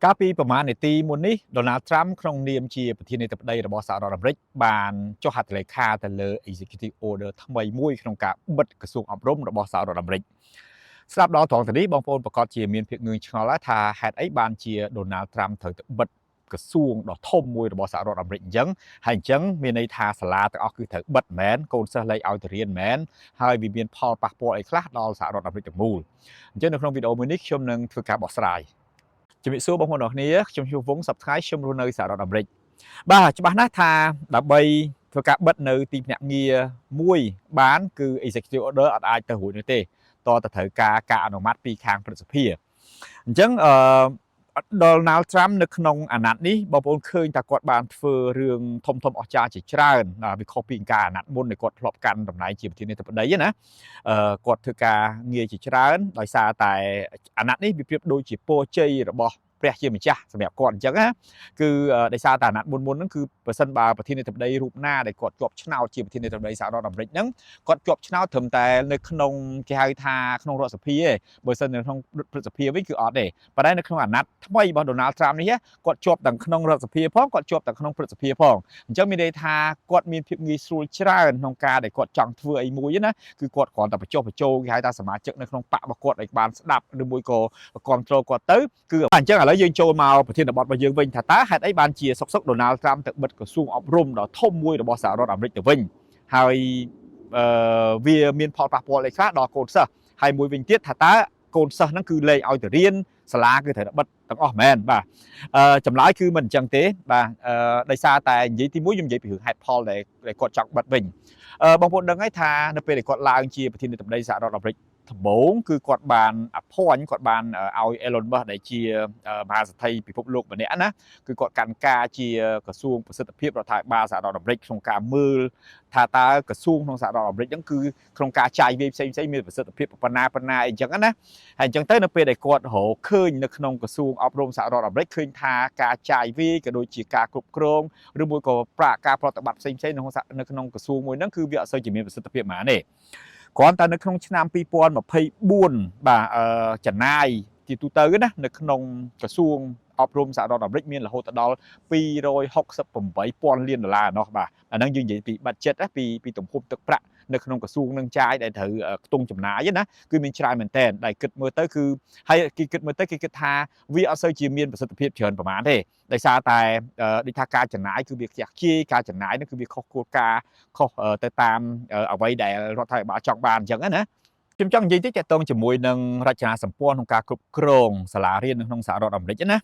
កាលពីប្រមាណនាទីមុននេះ Donald Trump ក្នុងនាមជាប្រធានាធិបតីរបស់សហរដ្ឋអាមេរិកបានចុះហត្ថលេខាទៅលើ Executive Order ថ្មីមួយក្នុងការបិទក្រសួងអប់រំរបស់សហរដ្ឋអាមេរិកស្ដាប់ដល់ត្រង់ទៅនេះបងប្អូនប្រកាសជាមានភាពងឿងឆ្ងល់ថាហេតុអីបានជា Donald Trump ត្រូវទៅបិទក្រសួងដ៏ធំមួយរបស់សហរដ្ឋអាមេរិកអញ្ចឹងហើយអញ្ចឹងមានន័យថាសាលាទាំងអស់គឺត្រូវបិទមែនកូនសិស្សលែងឲ្យទៅរៀនមែនហើយវាមានផលប៉ះពាល់អីខ្លះដល់សហរដ្ឋអាមេរិកទាំងមូលអញ្ចឹងនៅក្នុងវីដេអូមួយនេះខ្ញុំនឹងធ្វើការបកស្រាយជំរាបសួរបងប្អូនអរគ្នាខ្ញុំជួបវងសប្តាហ៍ខ្ញុំរស់នៅសហរដ្ឋអាមេរិកបាទច្បាស់ណាស់ថាដើម្បីធ្វើការបិទនៅទីភ្នាក់ងារមួយបានគឺ Executive Order អត់អាចទៅរួចនោះទេតើត្រូវការអនុម័តពីខាងព្រឹទ្ធសភាអញ្ចឹងDonald Trump នៅក្នុងអាណត្តិនេះបងប្អូនឃើញថាគាត់បានធ្វើរឿងធំអស្ចារ្យជាច្រើនវាខុសពីការអាណត្តិមុនដែលគាត់ធ្លាប់កាន់តំណែងជាប្រធានាធិបតីណាគាត់ធ្វើការងារជាច្រើនដោយសារតែអាណត្តិនេះវាប្រៀបដូចជាពរជ័យរបស់ព្រះជាម្ចាស់សម្រាប់គាត់អញ្ចឹងណាគឺដោយសារតែអាណត្តិមុនហ្នឹងគឺប្រសិនបើប្រធានាធិបតីរូបណាដែលគាត់ជាប់ឆ្នោតជាប្រធានាធិបតីសហរដ្ឋអាមេរិកហ្នឹងគាត់ជាប់ឆ្នោតត្រឹមតែនៅក្នុងគេហៅថាក្នុងរដ្ឋសភាទេបើសិននៅក្នុងព្រឹទ្ធសភាវិញគឺអត់ទេប៉ុន្តែនៅក្នុងអាណត្តិថ្មីរបស់ Donald Trump នេះគាត់ជាប់ទាំងក្នុងរដ្ឋសភាផងគាត់ជាប់ទាំងក្នុងព្រឹទ្ធសភាផងអញ្ចឹងមានន័យថាគាត់មានភាពងាយស្រួលច្រើនក្នុងការដែលគាត់ចង់ធ្វើអីមួយណាគឺគាត់គ្រាន់តែបញ្ចុះបញ្ចូលគេហៅថាសមាជិកនៅក្នុងបករបស់គាត់ឲ្យបានស្ដាប់ឬមួយក៏គ្រប់គ្រងគាត់ទៅគឺអញ្ចឹងឥឡូវយើងចូលមកប្រធានបទរបស់យើងវិញថាតើហេតុអីបានជាសុក Donald Trump ទៅបិទក្រសួងអប់រំដ៏ធំមួយរបស់សហរដ្ឋអាមេរិកទៅវិញហើយវាមានផលប៉ះពាល់អីខ្លះដល់កូនសិស្សហើយមួយវិញទៀតថាតើកូនសិស្សហ្នឹងគឺលែងឲ្យទៅរៀនសាលាគឺត្រូវបិទទាំងអស់មែនបាទចម្លើយគឺមិនអញ្ចឹងទេបាទដោយសារតែនិយាយទីមួយខ្ញុំនិយាយពីរឿងហេតុផលដែលគាត់ចង់បិទវិញបងប្អូនដឹងហើយថានៅពេលដែលគាត់ឡើងជាប្រធានាធិបតីសហរដ្ឋអាមេរិកដំបូងគឺគាត់បានគាត់បានឲ្យ Elon Musk ដែលជាមហាសេដ្ឋីពិភពលោកម្នាក់ណាគឺគាត់កាន់ការជាក្រសួងប្រសិទ្ធភាពរដ្ឋាភិបាលសហរដ្ឋអាមេរិកក្នុងការមើលថាតើក្រសួងក្នុងសហរដ្ឋអាមេរិកហ្នឹងគឺក្នុងការចាយវាយផ្សេងមានប្រសិទ្ធភាពប៉ុណ្ណាអីចឹងណាហើយអញ្ចឹងទៅនៅពេលដែលគាត់រកឃើញនៅក្នុងក្រសួងអប់រំសហរដ្ឋអាមេរិកឃើញថាការចាយវាយក៏ដូចជាការគ្រប់គ្រងឬមួយក៏ការប្រតិបត្តិផ្សេងនៅក្នុងក្រសួងមួយហ្នឹងគឺវាអត់សូវជាមានប្រសិទ្ធភាពហ្មងទេគ្រាន់តែនៅក្នុងឆ្នាំ2024បាទចំណាយជាទូទៅណានៅក្នុងក្រសួងអប់រំសហរដ្ឋអាមេរិកមានរហូតដល់$268,000 លានណោះបាទអាហ្នឹងយើងនិយាយពី budget ពីទំហំទឹកប្រាក់នៅក្នុងក្រសួងនឹងចាយដែលត្រូវខ្ទង់ចំណាយណាគឺមានច្រើនមែនតើដែលគិតមើលទៅគឺហើយគេគិតមើលទៅគេគិតថាវាអត់សូវជាមានប្រសិទ្ធភាពច្រើនប្រហែលទេដោយសារតែដូចថាការចំណាយគឺវាខ្ជះខ្ជាយការចំណាយនោះគឺវាខុសគោលការណ៍ខុសទៅតាមអ្វីដែលរដ្ឋាភិបាលចង់បានអញ្ចឹងណាខ្ញុំចង់និយាយតិចតកតងជាមួយនឹងរចនាសម្ព័ន្ធក្នុងការគ្រប់គ្រងសាលារៀននៅក្នុងសហរដ្ឋអាមេរិកណា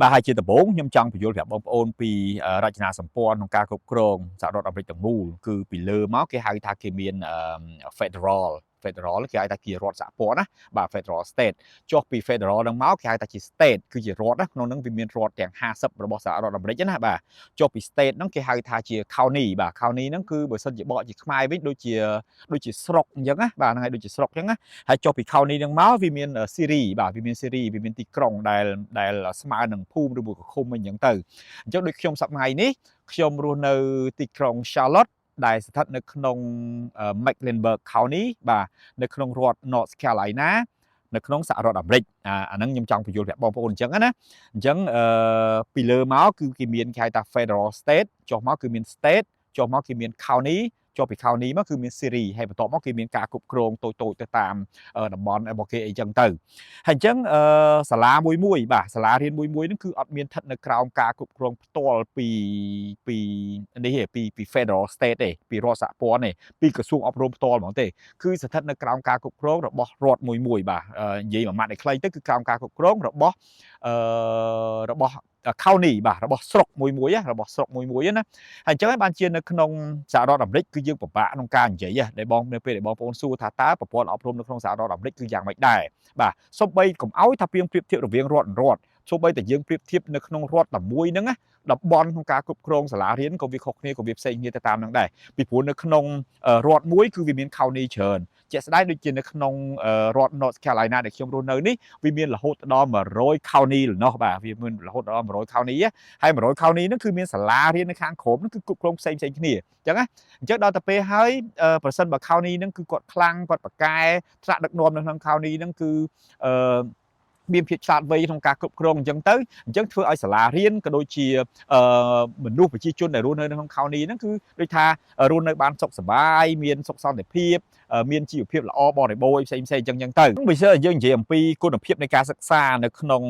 បាទហើយជាដំបូងខ្ញុំចង់បញ្យល់ប្រាប់បងប្អូនពីរចនាសម្ព័ន្ធក្នុងការគ្រប់គ្រងសហរដ្ឋអាមេរិកទាំងមូលគឺពីលើមកគេហៅថាគេមាន Federal គេហៅថាជារដ្ឋសហព័ន្ធណាបាទ Federal State ចុះពី Federal ហ្នឹងមកគេហៅថាជា State គឺជារដ្ឋណាក្នុងហ្នឹងវាមានរដ្ឋទាំង50របស់សហរដ្ឋអាមេរិកណាបាទចុះពី State ហ្នឹងគេហៅថាជា County បាទ County ហ្នឹងគឺបើសិនជាបកជាខ្មែរវិញដូចជាស្រុកអញ្ចឹងណាបាទហ្នឹងហើយដូចជាស្រុកអញ្ចឹងណាហើយចុះពី County ហ្នឹងមកវាមាន Series បាទវាមានទីក្រុងដែលស្មើនឹងភូមិឬមួយក៏ឃុំអីអញ្ចឹងទៅអញ្ចឹងដូចខ្ញុំសប្តាហ៍នេះខ្ញុំរស់នៅទីក្រុង Charlotteដែលស្ថិតនៅក្នុង Mecklenburg County បាទនៅក្នុងរដ្ឋ North Carolina នៅក្នុងសហរដ្ឋអាមេរិកអាហ្នឹងខ្ញុំចង់បញ្យល់ប្រាប់បងប្អូនអញ្ចឹងណាអញ្ចឹងពីលើមកគឺគេមានគេហៅថា Federal State ចុះមកគឺមាន State ចុះមកគេមាន County ចុះពី County មកគឺមាន Series ហើយបន្ទាប់មកគេមានការគ្រប់គ្រងតូចទៅតាមតំបន់របស់គេអីចឹងទៅហើយអញ្ចឹងសាលាមួយបាទសាលារៀនមួយហ្នឹងគឺអត់មានស្ថិតនៅក្រោមការគ្រប់គ្រងផ្ទាល់ពីនេះទេពី Federal State ទេពីរដ្ឋសហព័ន្ធទេពីក្រសួងអប់រំផ្ទាល់ហ្មងទេគឺស្ថិតនៅក្រោមការគ្រប់គ្រងរបស់រដ្ឋមួយបាទនិយាយមួយម៉ាត់ឲ្យខ្លីទៅគឺក្រោមការគ្រប់គ្រងរបស់county បាទរបស់ស្រុកមួយរបស់ស្រុកមួយណាហើយអញ្ចឹងបានជានៅក្នុងសហរដ្ឋអាមេរិកគឺយើងពិបាកក្នុងការនិយាយដែលនៅពេលដែលបងប្អូនសួរថាតើប្រព័ន្ធអប់រំនៅក្នុងសហរដ្ឋអាមេរិកគឺយ៉ាងម៉េចដែរបាទសូម្បីកុំឲ្យថាប្រៀបធៀបរវាងរដ្ឋសូម្បីតែយើងប្រៀបធៀបនៅក្នុងរដ្ឋតែមួយហ្នឹងណាតំបន់ក្នុងការគ្រប់គ្រងសាលារៀនក៏វាខុសគ្នាក៏វាផ្សេងគ្នាទៅតាមហ្នឹងដែរពីព្រោះនៅក្នុងរដ្ឋមួយគឺវាមាន county ច្រើនជាក់ស្ដែងដូចជានៅក្នុងរដ្ឋ North Carolina ដែលខ្ញុំរស់នៅនេះវាមានរហូតដល់100 county លណោះបាទវាមានរហូតដល់100 county ហើយ100 county ហ្នឹងគឺមានសាលារៀននៅខាងក្រោមហ្នឹងគឺគ្រប់គ្រងផ្សេងគ្នាអញ្ចឹងណាអញ្ចឹងដល់ទៅពេលហើយប្រសិនបើ county ហ្នឹងគឺគាត់ខ្លាំងគាត់ប្រកែថ្នាក់ដឹកនាំនៅក្នុង county ហ្នឹងគឺ មានភាពឆ្លាតវៃក្នុងការគ្រប់គ្រងអញ្ចឹងទៅអញ្ចឹងធ្វើឲ្យសាលារៀនក៏ដូចជាមនុស្សប្រជាជនដែលរស់នៅក្នុងខោនីហ្នឹងគឺដូចថារស់នៅបានសុខសប្បាយមានសុខសន្តិភាពមានជីវភាពល្អបរិបូរណ៍ផ្សេងៗអញ្ចឹងទៅបើយើងនិយាយអំពីគុណភាពនៃការសិក្សានៅក្នុង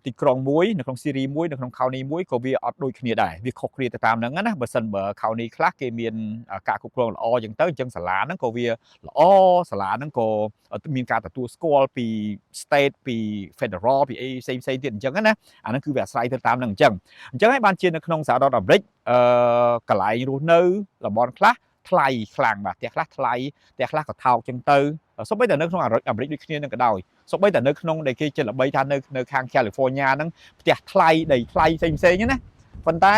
ទីក្រុងមួយនៅក្នុងស៊េរីមួយនៅក្នុងខោនីមួយក៏វាអត់ដូចគ្នាដែរវាខុសគ្នាទៅតាមហ្នឹងណាបើសិនបើខោនីខ្លះគេមានការគ្រប់គ្រងល្អអញ្ចឹងទៅអញ្ចឹងសាលាហ្នឹងក៏វាល្អសាលាហ្នឹងក៏មានការទទួលស្គាល់ពី state ពី federal ពីអីផ្សេងទៀតអញ្ចឹងណាអាហ្នឹងគឺវាអាស្រ័យទៅតាមហ្នឹងអញ្ចឹងហើយបានជានៅក្នុងសហរដ្ឋអាមេរិកកន្លែងរស់នៅតំបន់ខ្លះថ្លៃខ្លាំងបាទផ្ទះខ្លះថ្លៃផ្ទះខ្លះក៏ថោកអញ្ចឹងទៅសូម្បីតែនៅក្នុងអាមេរិកដូចគ្នានឹងក៏ដោយសូម្បីតែនៅក្នុងដែលគេចេះល្បីថានៅខាង California ហ្នឹងផ្ទះថ្លៃដីថ្លៃផ្សេងណាប៉ុន្តែ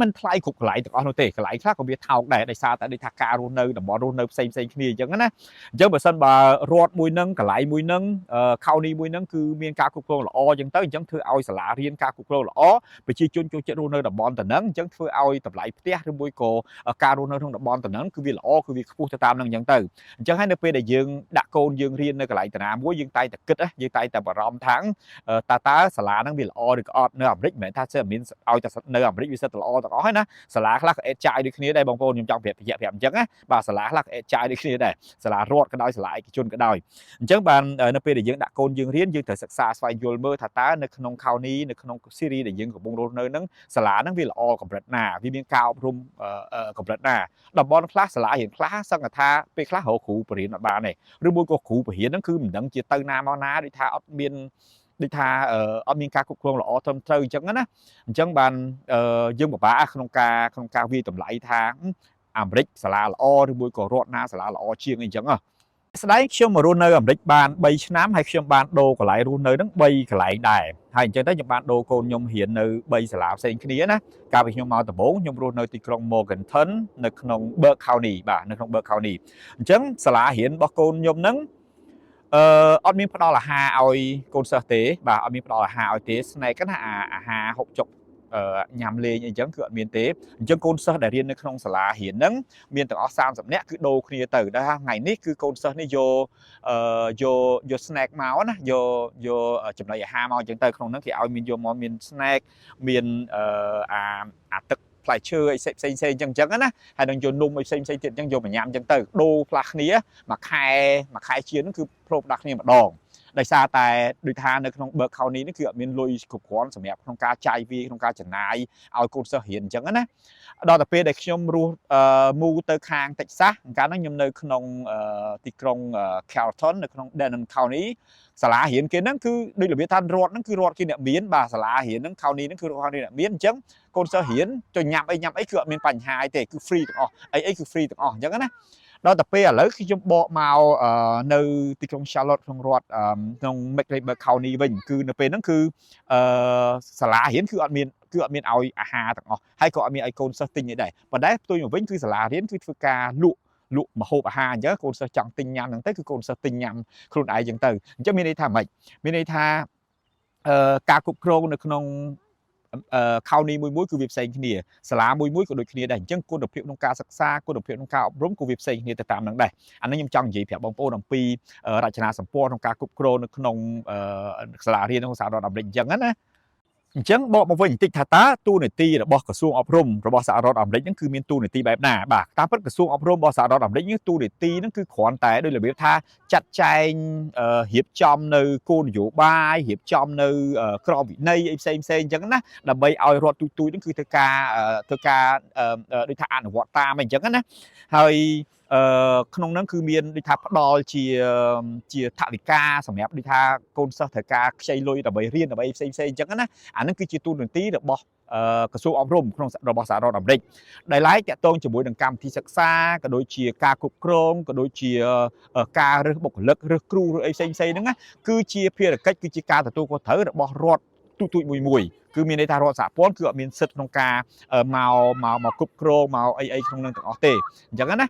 មិនថ្លៃគ្រប់កន្លែងទាំងអស់នោះទេកន្លែងខ្លះក៏វាថោកដែរដោយសារតែដូចថាការរស់នៅតំបន់រស់នៅផ្សេងគ្នាអញ្ចឹងណាអញ្ចឹងបើសិនបើរដ្ឋមួយហ្នឹងកន្លែងមួយហ្នឹងខោនីមួយហ្នឹងគឺមានការគ្រប់គ្រងល្អអញ្ចឹងទៅអញ្ចឹងធ្វើឲ្យសាលារៀនការគ្រប់គ្រងល្អប្រជាជនចូលចិត្តរស់នៅតំបន់ទៅហ្នឹងអញ្ចឹងធ្វើឲ្យតម្លៃផ្ទះឬមួយក៏ការរស់នៅក្នុងតំបន់ទៅហ្នឹងគឺវាល្អគឺវាខ្ពស់ទៅតាមហ្នឹងអញ្ចឹងទៅអញ្ចឹងហើយនៅពេលដែលយើងដាក់កូនយើងរៀននៅកន្លែងតាណាមួយយើងតែងតែគិតយើងតែងតែបារម្ភថាតើសាលាហ្នឹងវាល្អឬក៏អត់នៅអាមេរិកមិនមែនថាsẽមានឲ្យតែនៅអាមេរិកវាសិតល្អទាំងអស់ហើយណាសាលាខ្លះក៏អេតចាយដូចគ្នាដែរបងប្អូនខ្ញុំចង់ប្រាប់អញ្ចឹងណាបាទសាលាខ្លះក៏អេតចាយដូចគ្នាដែរសាលារដ្ឋក៏ដោយសាលាឯកជនក៏ដោយអញ្ចឹងបាននៅពេលដែលយើងដាក់កូនយើងរៀនយើងត្រូវសិក្សាស្វែងយល់មើលថាតើនៅក្នុងខោនីនៅក្នុងស៊េរីដែលយើងកំពុងរស់នៅហ្នឹងសាលាហ្នឹងវាល្អកម្រិតណាវាមានការអប់រំកម្រិតណាតំបន់ខ្លះសាលារៀនខ្លះសឹងថាពេលខ្លះរកគ្រូបរិញ្ញាបត្រអត់បានទេឬមួយក៏គ្រូបរិញ្ញាហ្នឹងគឺមិនដឹងជាទៅណាមកណាដូចថាអត់មានដូចថាអត់មានការគ្រប់គ្រងល្អត្រឹមត្រូវអញ្ចឹងណាអញ្ចឹងបានយើងពិបាកក្នុងការវាយតម្លៃថាអាមេរិកសាលាល្អឬមួយក៏រដ្ឋណាសាលាល្អជាងអីចឹងស្ដែងខ្ញុំមករស់នៅអាមេរិកបាន3ឆ្នាំហើយខ្ញុំបានដូរកន្លែងរស់នៅហ្នឹង3កន្លែងដែរហើយអញ្ចឹងទៅខ្ញុំបានដូរកូនខ្ញុំរៀននៅ3សាលាផ្សេងគ្នាណាកាលពីខ្ញុំមកដំបូងខ្ញុំរស់នៅទីក្រុង Morganton នៅក្នុង Berg County បាទនៅក្នុង Berg County អញ្ចឹងសាលារៀនរបស់កូនខ្ញុំហ្នឹងអត់មានផ្ដល់អាហារឲ្យកូនសិស្សទេបាទអត់មានផ្ដល់អាហារឲ្យទេស្នែកណាអាហារហូបចុកញ៉ាំលេងអីចឹងគឺអត់មានទេអញ្ចឹងកូនសិស្សដែលរៀននៅក្នុងសាលារៀនហ្នឹងមានទាំងអស់30នាក់គឺដូរគ្នាទៅដែលថ្ងៃនេះគឺកូនសិស្សនេះយក snack មកណាយកចំណីអាហារមកអញ្ចឹងទៅក្នុងហ្នឹងគេឲ្យមានយកមកមាន snack មានអាទឹកផ្លែឈើអីផ្សេងអញ្ចឹងណាហើយនឹងយកនំអីផ្សេងទៀតអញ្ចឹងយកមកញ៉ាំអញ្ចឹងទៅដូរផ្លាស់គ្នាមួយខែជាងហ្នឹងគឺប្រូបដាក់គ្នាម្ដងដោយសារតែដូចថានៅក្នុង Berg County នេះគឺអត់មានលុយគ្រប់គ្រាន់សម្រាប់ក្នុងការចាយវាក្នុងការចំណាយឲ្យកូនសិស្សរៀនអញ្ចឹងណាដល់តែពេលដែលខ្ញុំរស់មូទៅខាង Texas កាលហ្នឹងខ្ញុំនៅក្នុងទីក្រុង Carrollton នៅក្នុង Denton County សាលារៀនគេហ្នឹងគឺដូចរបៀបថារដ្ឋហ្នឹងគឺរដ្ឋគេអ្នកមានបាទសាលារៀនហ្នឹង County ហ្នឹងគឺរដ្ឋគេអ្នកមានអញ្ចឹងកូនសិស្សរៀនទៅញ៉ាំអីគឺអត់មានបញ្ហាទេគឺ free ទាំងអស់អីគឺ free ទាំងអស់អញ្ចឹងណាដល់តែពេលឥឡូវខ្ញុំបកមកនៅទីក្រុង Charlotte ក្នុងរដ្ឋក្នុង Mecklenburg County វិញគឺនៅពេលហ្នឹងគឺសាលារៀនគឺអត់មានឲ្យអាហារទាំងអស់ហើយក៏អត់មានឲ្យកូនសិស្សទិញអីដែរប៉ុន្តែផ្ទុយមកវិញគឺសាលារៀនគឺធ្វើការលក់ម្ហូបអាហារអញ្ចឹងកូនសិស្សចង់ទិញញ៉ាំហ្នឹងទៅគឺកូនសិស្សទិញញ៉ាំខ្លួនឯងអញ្ចឹងទៅអញ្ចឹងមានន័យថាម៉េចមានន័យថាការគ្រប់គ្រងនៅក្នុងខោនីមួយគឺវាផ្សេងគ្នាសាលាមួយក៏ដូចគ្នាដែរអញ្ចឹងគុណភាពក្នុងការសិក្សាគុណភាពក្នុងការអប់រំក៏វាផ្សេងគ្នាទៅតាមនឹងដែរអានេះខ្ញុំចង់និយាយប្រាប់បងប្អូនអំពីរចនាសម្ព័ន្ធក្នុងការគ្រប់គ្រងនៅក្នុងសាលារៀនក្នុងសហរដ្ឋអាមេរិកអញ្ចឹងណាអញ្ចឹងបកមកវិញបន្តិចថាតើតួនាទីរបស់ក្រសួងអប់រំរបស់សហរដ្ឋអាមេរិកហ្នឹងគឺមានតួនាទីបែបណាបាទតាមពិតក្រសួងអប់រំរបស់សហរដ្ឋអាមេរិកនេះតួនាទីហ្នឹងគឺគ្រាន់តែដោយរបៀបថាចាត់ចែងរៀបចំនៅគោលនយោបាយរៀបចំនៅក្រមវិន័យអីផ្សេងអញ្ចឹងណាដើម្បីឲ្យរដ្ឋទូចហ្នឹងគឺធ្វើការដូចថាអនុវត្តតាមអញ្ចឹងណាហើយក្នុងហ្នឹងគឺមានដូចថាផ្ដល់ជាថវិកាសម្រាប់ដូចថាកូនសិស្សត្រូវការខ្ចីលុយដើម្បីរៀនដើម្បីផ្សេងអញ្ចឹងណាអាហ្នឹងគឺជាទូនាទីរបស់ក្រសួងអប់រំក្នុងរបស់សហរដ្ឋអាមេរិកដែលឡាយតាក់ទងជាមួយនឹងកម្មវិធីសិក្សាក៏ដូចជាការគ្រប់គ្រងក៏ដូចជាការរើសបុគ្គលិករើសគ្រូឬអីផ្សេងហ្នឹងណាគឺជាភារកិច្ចគឺជាការទទួលខុសត្រូវរបស់រដ្ឋទូចមួយគឺមានន័យថារដ្ឋសហព័ន្ធគឺអត់មានសិទ្ធិក្នុងការមកគ្រប់គ្រងមកអីក្នុងនឹងទាំងអស់ទេអញ្ចឹងណា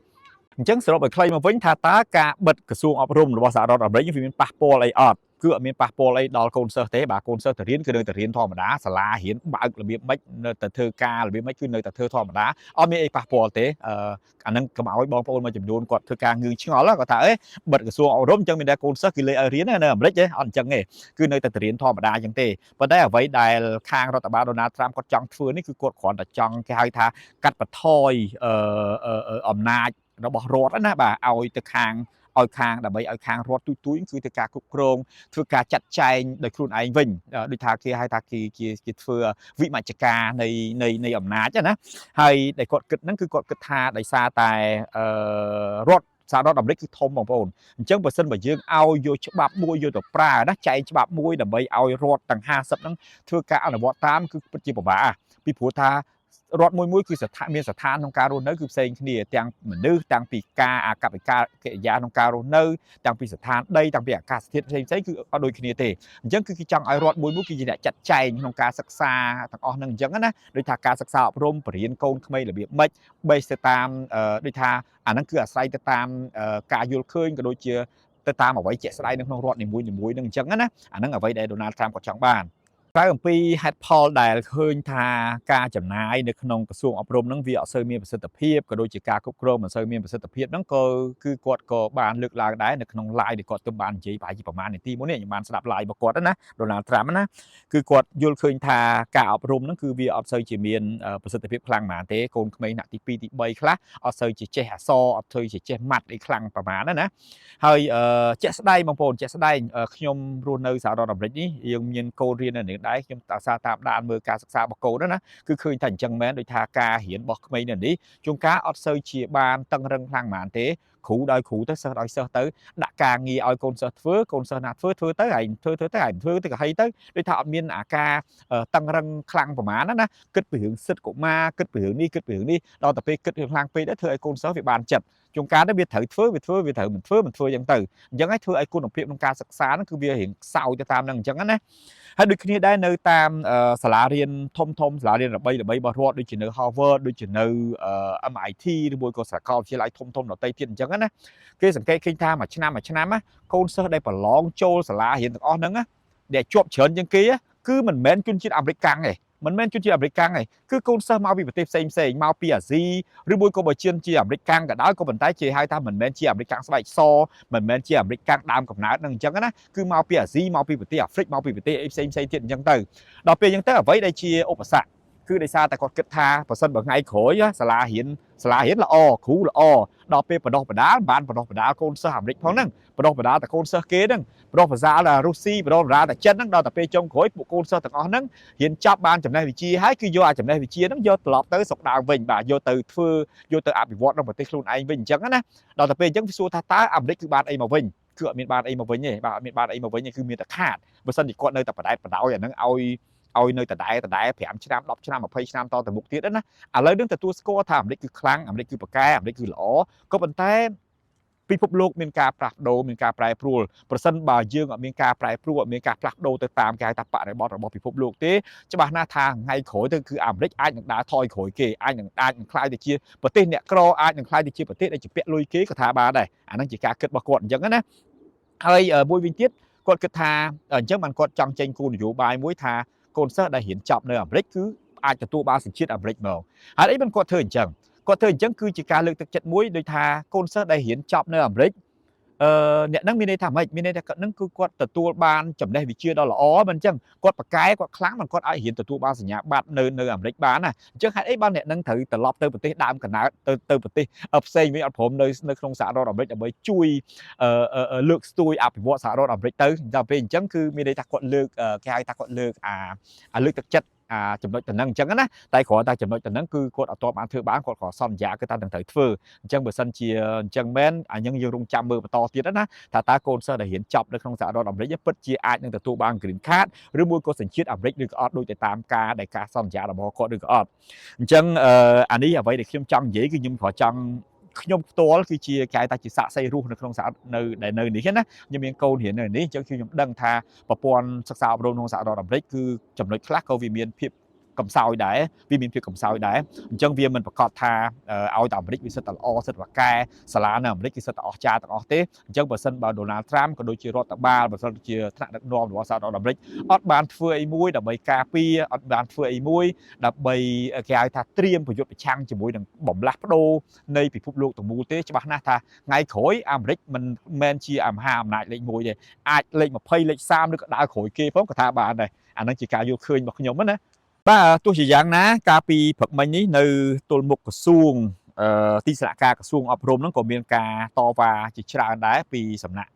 អញ្ចឹងសរុបឲ្យខ្លីមកវិញថាតើការបិទក្រសួងអប់រំរបស់សហរដ្ឋអាមេរិកវាមានប៉ះពាល់អីអត់ គឺអត់មានប៉ះពាល់អីដល់កូនសិស្សទេបាទកូនសិស្សទៅរៀនគឺនៅតែរៀនធម្មតាសាលារៀនបើករបៀបម៉េចនៅតែធ្វើការរបៀបម៉េចគឺនៅតែធ្វើធម្មតាអត់មានអីប៉ះពាល់ទេអាហ្នឹងកុំឲ្យបងប្អូនមួយចំនួនគាត់ធ្វើការងឿងឆ្ងល់គាត់ថាបិទក្រសួងអប់រំអញ្ចឹងមានតែកូនសិស្សគឺលេឲ្យរៀននៅអាមេរិកទេអត់អញ្ចឹងទេគឺនៅតែរៀនធម្មតាអញ្ចឹងទេប៉ុន្តែអ្វីដែលខាងរដ្ឋបាលដូណាល់ត្រាំគាត់ចង់ធ្វើនេះគឺគាត់គ្រាន់តែចង់គេហៅថាកាត់បន្ថយអំណាចរបស់រដ្ឋណាបាទឲ្យទៅខាងដើម្បីឲ្យខាងរដ្ឋទូគឺធ្វើការគ្រប់គ្រងធ្វើការចាត់ចែងដោយខ្លួនឯងវិញដូចថាគេហៅថាគេធ្វើវិមជ្ឈការនៃអំណាចណាហើយដែលគាត់គិតហ្នឹងគឺគាត់គិតថាដោយសារតែរដ្ឋសហរដ្ឋអាមេរិកគឺធំបងប្អូនអញ្ចឹងបើសិនបើយើងឲ្យយកច្បាប់មួយយកទៅប្រើណាចែងច្បាប់មួយដើម្បីឲ្យរដ្ឋទាំង50ហ្នឹងធ្វើការអនុវត្តតាមគឺពិតជាពិបាកពីព្រោះថារដ្ឋមួយគឺមានស្ថានក្នុងការរស់នៅគឺផ្សេងគ្នាទាំងមនុស្សទាំងពីការអាកប្បកិរិយាក្នុងការរស់នៅទាំងពីស្ថានដីទាំងពីអាកាសធាតុផ្សេងគឺអត់ដូចគ្នាទេអញ្ចឹងគឺគេចង់ឲ្យរដ្ឋមួយគឺជាអ្នកចាត់ចែងក្នុងការសិក្សាទាំងអស់ហ្នឹងអញ្ចឹងណាដូចថាការសិក្សាអប់រំបរិញ្ញាកូនក្មេងរបៀបម៉េចបែសទៅតាមដូចថាអាហ្នឹងគឺអាស្រ័យទៅតាមការយល់ឃើញក៏ដូចជាទៅតាមអ្វីជាក់ស្ដែងនៅក្នុងរដ្ឋនីមួយៗហ្នឹងអញ្ចឹងណាអាហ្នឹងអ្វីដែលដូណាល់ត្រាំគាត់ចង់បានក្រៅអំពីហេតុផលដែលឃើញថាការចំណាយនៅក្នុងក្រសួងអប់រំហ្នឹងវាអត់សូវមានប្រសិទ្ធភាពក៏ដូចជាការគ្រប់គ្រងមិនសូវមានប្រសិទ្ធភាពហ្នឹងក៏គឺគាត់ក៏បានលើកឡើងដែរនៅក្នុង live ដែលគាត់ទើបបាននិយាយប្រហែលជាប្រហែលនាទីមុននេះខ្ញុំបានស្ដាប់ live របស់គាត់ណាដូណាល់ត្រាំណាគឺគាត់យល់ឃើញថាការអប់រំហ្នឹងគឺវាអត់សូវជាមានប្រសិទ្ធភាពខ្លាំងប៉ុន្មានទេកូនក្មេងថ្នាក់ទី2ទី3ខ្លះអត់សូវជាចេះអក្សរអត់សូវជាចេះម៉ាត់អីខ្លាំងប្រហែលណាហើយជាក់ស្ដែងបងប្អូនជាក់ស្ដែងខ្ញុំរស់នៅសហរដ្ឋអាមេរិកនេះយើងមានកូនរៀននៅនេះដែរខ្ញុំតាសាតាមដានមើលការសិក្សារបស់កូនណាគឺឃើញថាអញ្ចឹងមែនដូចថាការរៀនរបស់ក្មេងនៅនេះជួនកាលអត់សូវជាបានតឹងរឹងខ្លាំងប៉ុន្មានទេគ្រូដោយគ្រូទៅសិស្សដោយសិស្សទៅដាក់ការងារឲ្យកូនសិស្សធ្វើកូនសិស្សណាធ្វើទៅឯងធ្វើទៅឯងធ្វើទៅក៏ហីទៅដូចថាអត់មានអាការតឹងរឹងខ្លាំងប្រហែលណាគិតពីរឿងសិទ្ធិកុមារគិតពីរឿងនេះគិតពីរឿងនេះដល់តែពេលគិតរឿងខ្លាំងពេកទៅធ្វើឲ្យកូនសិស្សវាបានចិត្តជួនកាលទៅវាត្រូវធ្វើវាត្រូវមិនធ្វើអញ្ចឹងទៅអញ្ចឹងហើយធ្វើឲ្យគុណភាពក្នុងការសិក្សាហ្នឹងគឺវារៀងខ្សោយទៅតាមហ្នឹងអញ្ចឹងណាហើយដូចគ្នាដែរនៅតាមសាលារៀនធំសាលារៀនល្បីរបស់រដ្ឋដូចជានៅ Harvard ដូចជានៅ MIT ឬមួយក៏សាកលវិទ្យាល័យធំដទៃទៀតអញ្ចឹងណាគេសង្កេតឃើញថាមួយឆ្នាំណាកូនសិស្សដែលប្រឡងចូលសាលារៀនទាំងអស់ហ្នឹងដែលជាប់ច្រើនជាងគេគឺមិនមែនជនជាតិអាមេរិកកាំងទេមិនមែនជនជាតិអាមេរិកកាំងទេគឺកូនសិស្សមកពីប្រទេសផ្សេងមកពីអាស៊ីឬមួយក៏បើជាអាមេរិកកាំងក៏ដោយក៏ប៉ុន្តែជាហៅថាមិនមែនជាអាមេរិកកាំងស្បែកសមិនមែនជាអាមេរិកកាំងដើមកំណើតនឹងអញ្ចឹងណាគឺមកពីអាស៊ីមកពីប្រទេសអាហ្វ្រិកមកពីប្រទេសផ្សេងទៀតអញ្ចឹងទៅដល់ពេលអញ្ចឹងទៅអ្វីដែលជាឧបសគ្គគឺដោយសារតែគាត់គិតថាប្រសិនបើថ្ងៃក្រោយសាលារៀនល្អគ្រូល្អដល់ពេលបដោះបដាលបានបដោះបដាលកូនសិស្សអាមេរិកផងហ្នឹងបដោះបដាលតែកូនសិស្សគេហ្នឹងបដោះបដាលតែរុស្ស៊ីបដោះបដាលតែចិនហ្នឹងដល់តែពេលចុងក្រោយពួកកូនសិស្សទាំងអស់ហ្នឹងរៀនចប់បានចំណេះវិជ្ជាហើយគឺយកអាចំណេះវិជ្ជាហ្នឹងយកត្រឡប់ទៅស្រុកដើមវិញបាទយកទៅអភិវឌ្ឍនៅប្រទេសខ្លួនឯងវិញអញ្ចឹងណាដល់តែពេលអញ្ចឹងវាសួរថាតើអាមេរិកគឺបានអីមកវិញគឺអត់មានបានអីមកវិញទេបាទអត់មានបានអីមកវិញទេគឺមានតែខាតបើសិនជាគាត់នៅតែបដែតបដោយអាហ្នឹងឲ្យនៅដដែល5ឆ្នាំ10ឆ្នាំ20ឆ្នាំតទៅមុខទៀតណាឥឡូវនឹងទទួលស្គាល់ថាអាមេរិកគឺខ្លាំងអាមេរិកគឺប៉ាកែអាមេរិកគឺល្អក៏ប៉ុន្តែពិភពលោកមានការផ្លាស់ប្ដូរមានការប្រែប្រួលប្រសិនបើយើងអត់មានការប្រែប្រួលអត់មានការផ្លាស់ប្ដូរទៅតាមគេហៅថាបរិបទរបស់ពិភពលោកទេច្បាស់ណាស់ថាថ្ងៃក្រោយទៅគឺអាមេរិកអាចនឹងដើរថយក្រោយគេអាចនឹងខ្លាយទៅជាប្រទេសអ្នកក្រអាចនឹងខ្លាយទៅជាប្រទេសដែលជាពាក់លុយគេក៏ថាបានដែរអាហ្នឹងជាការគិតរបស់គាត់អញ្ចឹងណាហើយមួយវិញទៀតគាត់គិតថាអញ្ចឹងបានគាត់ចង់ចេញគោលនយោបាយមួយថាកូនសិស្សដែលរៀនចប់នៅអាមេរិកគឺអាចទទួលបានសញ្ជាតិអាមេរិកមកហើយអីបានគាត់ធ្វើអញ្ចឹងគឺជាការលើកទឹកចិត្តមួយដោយថាកូនសិស្សដែលរៀនចប់នៅអាមេរិកអ្នកហ្នឹងមានន័យថាម៉េចមានន័យថាគាត់ហ្នឹងគឺគាត់ទទួលបានចំណេះវិជ្ជាដ៏ល្អមិនអញ្ចឹងគាត់ប៉ាកែគាត់ខ្លាំងមិនគាត់អាចរៀនទទួលបានសញ្ញាបត្រនៅអាមេរិកបានណាអញ្ចឹងហេតុអីបានអ្នកហ្នឹងត្រូវត្រឡប់ទៅប្រទេសដើមកំណើតទៅប្រទេសផ្សេងវិញអត់ព្រមនៅក្នុងសហរដ្ឋអាមេរិកដើម្បីជួយលើកស្ទួយអភិវឌ្ឍសហរដ្ឋអាមេរិកទៅដល់ពេលអញ្ចឹងគឺមានន័យថាគាត់លើកគេហៅថាគាត់លើកលើកទឹកចិត្តចំណុចតំណឹងអញ្ចឹងណាតែគ្រាន់តែចំណុចតំណឹងគឺគាត់អត់ទាន់បានធ្វើបានគាត់ក៏សន្យាគឺថានឹងត្រូវធ្វើអញ្ចឹងបើសិនជាអញ្ចឹងមែនយើងរងចាំមើលបន្តទៀតណាថាតើកូនសិស្សដែលរៀនចប់នៅក្នុងសហរដ្ឋអាមេរិកពិតជាអាចនឹងទទួលបាន green card ឬមួយក៏សញ្ជាតិអាមេរិកឬក៏អត់ដូចទៅតាមការសន្យារបស់គាត់ឬក៏អត់អញ្ចឹងអានេះអ្វីដែលខ្ញុំចង់និយាយគឺខ្ញុំគ្រាន់ចង់ខ្ញុំផ្ទាល់គឺជាគេហៅថាជាសាក្សីរស់នៅក្នុងសហនៅនេះណាខ្ញុំមានកូនរៀននៅនេះអញ្ចឹងខ្ញុំដឹងថាប្រព័ន្ធសិក្សាអប់រំក្នុងសហរដ្ឋអាមេរិកគឺចំណុចខ្លះក៏វាមានភាព កំសោយដែរវាមានភាពកំសោយដែរអញ្ចឹងវាមិនប្រកាសថាឲ្យតែអាមេរិកវាសិតតែល្អសិតតែកែសាលានៅអាមេរិកគឺសិតតែអស្ចារ្យទាំងអស់ទេអញ្ចឹងបើសិនបើ Donald Trump ក៏ដូចជារដ្ឋបាលបើសិនជាថ្នាក់ដឹកនាំរបស់សហរដ្ឋអាមេរិកអត់បានធ្វើអីមួយដើម្បីការពារអត់បានធ្វើអីមួយដើម្បីគេហៅថាត្រៀមប្រយុទ្ធប្រឆាំងជាមួយនឹងបំលាស់ប្ដូរនៃពិភពលោកទាំងមូលទេច្បាស់ណាស់ថាថ្ងៃក្រោយអាមេរិកមិនមែនជាមហាអំណាចលេខ1ទេអាចលេខ20លេខ30ឬក៏ដើរក្រោយគេផងក៏ថាបានដែរអានឹងជាការយល់ឃើញរបស់ខ្ញុំណាបាទទោះជាយ៉ាងណាកាលពីព្រឹកមិញនេះនៅទល់មុខក្រសួងទីស្នាក់ការក្រសួងអប់រំហ្នឹងក៏មានការតវ៉ាជាច្រើនដែរពីសំណាក់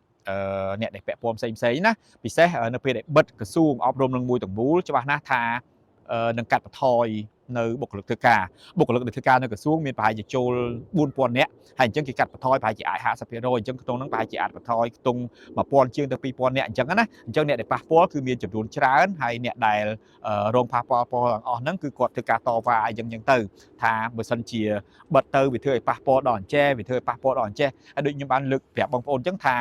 អ្នកដែលពាក់ព័ន្ធផ្សេងៗណាពិសេសនៅពេលដែលបិទក្រសួងអប់រំនឹងមួយទាំងមូលច្បាស់ណាស់ថានឹងកាត់បន្ថយនៅបុគ្គលិកធ្វើការដែលធ្វើការនៅក្រសួងមានប្រហែលជាចូល 4000 នាក់ហើយអញ្ចឹងគេកាត់បន្ថយប្រហែលជាអាច 50% អញ្ចឹងក្នុងហ្នឹងប្រហែលជាអាចបន្ថយខ្ទង់ 1000 ជាងទៅ 2000 នាក់អញ្ចឹងណាអញ្ចឹងអ្នកដែលប៉ះពាល់គឺមានចំនួនច្រើនហើយអ្នកដែលរងប៉ះពាល់ទាំងអស់ហ្នឹងគឺគាត់ធ្វើការតវ៉ាអីចឹងទៅថាបើសិនជាបិទទៅវាធ្វើឲ្យប៉ះពាល់ដល់អញ្ចេះវាធ្វើឲ្យប៉ះពាល់ដល់អញ្ចេះហើយដូចខ្ញុំបានលើកប្រាប់បងប្អូនអញ្ចឹងថា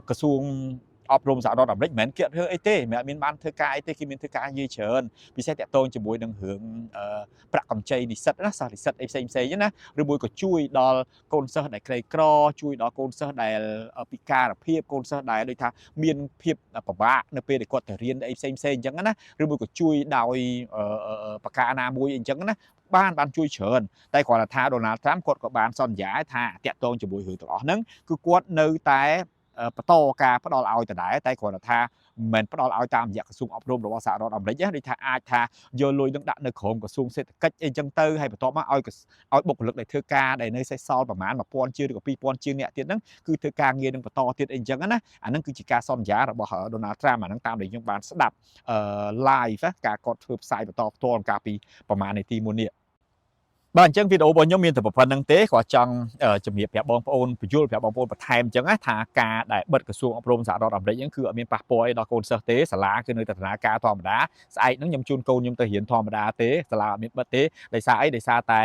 ក្រសួងអប់រំសហរដ្ឋអាមេរិកមិនមែនគេអត់ធ្វើអីទេមិនមានបានធ្វើការអីទេគេមានធ្វើការយាយច្រើនពិសេសតាក់ទងជាមួយនឹងរឿងប្រាក់កម្ចីនិស្សិតណាសិស្សនិស្សិតអីផ្សេងណាឬមួយក៏ជួយដល់កូនសិស្សដែលក្រីក្រជួយដល់កូនសិស្សដែលពិការភាពកូនសិស្សដែលដូចថាមានភាពពិបាកនៅពេលដែលគាត់ទៅរៀនអីផ្សេងអញ្ចឹងណាឬមួយក៏ជួយដោយប្រការណាមួយអីអញ្ចឹងណាបានជួយច្រើនតែគ្រាន់តែថា Donald Trump គាត់ក៏បានសន្យាថាតាក់ទងជាមួយរឿងទាំងអស់ហ្នឹងគឺគាត់នៅតែបន្តការផ្ដល់ឲ្យដដែលតែគ្រាន់តែថាមិនមែនផ្ដល់ឲ្យតាមរយៈក្រសួងអប់រំរបស់សហរដ្ឋអាមេរិកទេដូចថាអាចថាយកលុយនឹងដាក់នៅក្រោមក្រសួងសេដ្ឋកិច្ចអីចឹងទៅហើយបន្ទាប់មកឲ្យបុគ្គលិកដែលធ្វើការដែលនៅសេសសល់ប្រហែល 1000 ជាងឬក៏ 2000 ជាងអ្នកទៀតហ្នឹងគឺធ្វើការងារនឹងបន្តទៀតអីចឹងណាអាហ្នឹងគឺជាការសន្យារបស់ Donald Trump អាហ្នឹងតាមដែលខ្ញុំបានស្ដាប់live ការគាត់ធ្វើផ្សាយបន្តផ្ទាល់កាលពីប្រហែលនាទីមុននេះបាទអញ្ចឹងវីដេអូរបស់ខ្ញុំមានតែប៉ុណ្្នឹងទេគាត់ចង់ជំរាបប្រាប់បងប្អូនបញ្យល់ប្រាប់បងប្អូនបន្ថែមអញ្ចឹងថាការដែលបិទក្រសួងអប់រំសហរដ្ឋអាមេរិកហ្នឹងគឺអត់មានប៉ះពាល់អីដល់កូនសិស្សទេសាលាគឺនៅតែដំណើរការធម្មតាស្អែកហ្នឹងខ្ញុំជូនកូនខ្ញុំទៅរៀនធម្មតាទេសាលាអត់មានបិទទេដោយសារអីដោយសារតែ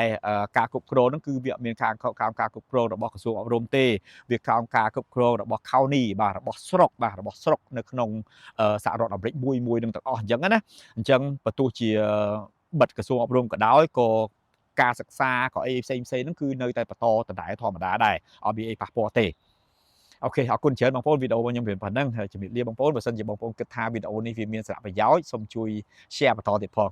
ការគ្រប់គ្រងហ្នឹងគឺវាអត់មានការគ្រប់គ្រងរបស់ក្រសួងអប់រំទេវាក្រោមការគ្រប់គ្រងរបស់ county បាទរបស់ស្រុកនៅក្នុងសហរដ្ឋអាមេរិកមួយនឹងទាំងអស់អញ្ចឹងណាអញ្ចឹងបើទោះជាបិទក្រសួងអប់រំក៏ដោយក៏ការសិក្សាក៏អីផ្សេងហ្នឹងគឺនៅតែបន្តដដែលធម្មតាដែរអត់មានអីប៉ះពាល់ទេអូខេអរគុណច្រើនបងប្អូនវីដេអូរបស់ខ្ញុំវាប៉ុណ្ណឹងជំរាបលាបងប្អូនបើសិនជាបងប្អូនគិតថាវីដេអូនេះវាមានសារៈប្រយោជន៍សូមជួយ share បន្តទៀតផង